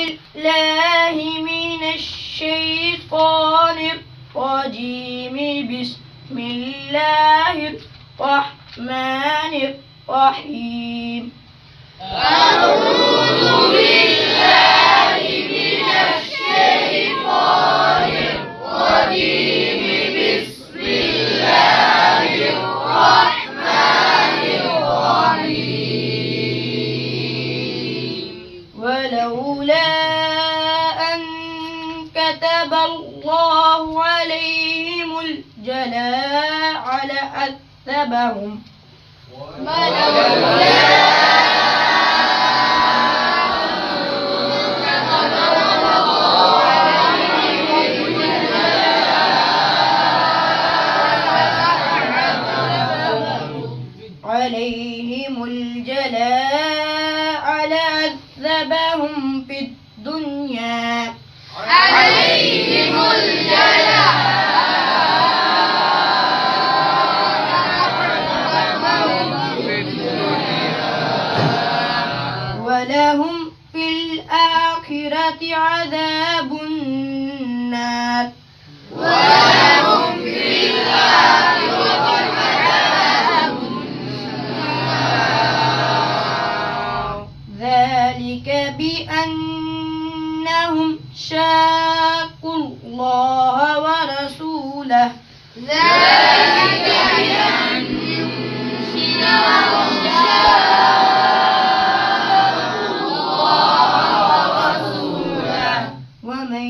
بالله من الشيطان الرجيم. بسم الله الرحمن الرحيم. أعوذ بالله من الشيطان الرجيم. بسم الله الرحمن الرحيم. ولولا أن كتب الله عليهم الجلاء لعذبهم. عليهم الجلاء لعذبهم في الدنيا. عليهم الجلاء ولهم في الآخرة عذاب النار. ولهم في الآخرة عذاب النار. ذلك بأنهم شاقوا الله ورسوله. ذلك بأنهم شاقوا الله ورسوله. ومن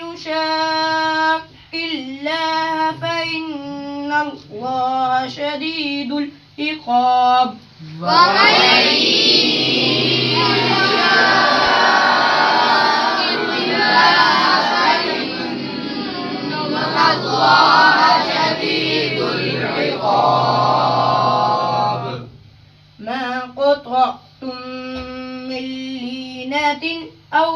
يشاق الله فإن الله شديد العقاب. ومن الله شديد العقاب. ما قطعتم من لينة أو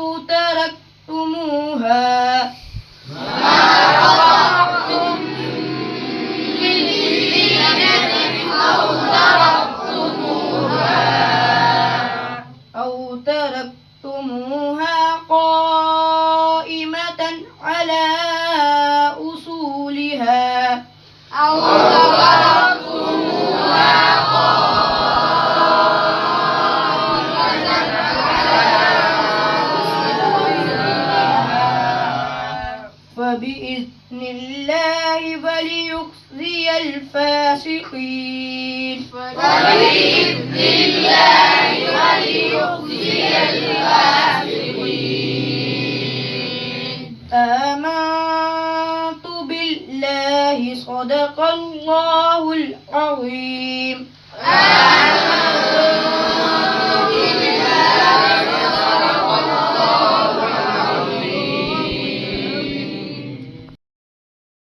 تركتموها قائمة على أصولها فبإذن الله فليخزي الفاسقين. فبإذن الله وليخزي الفاسقين. آمنت بالله صدق الله العظيم.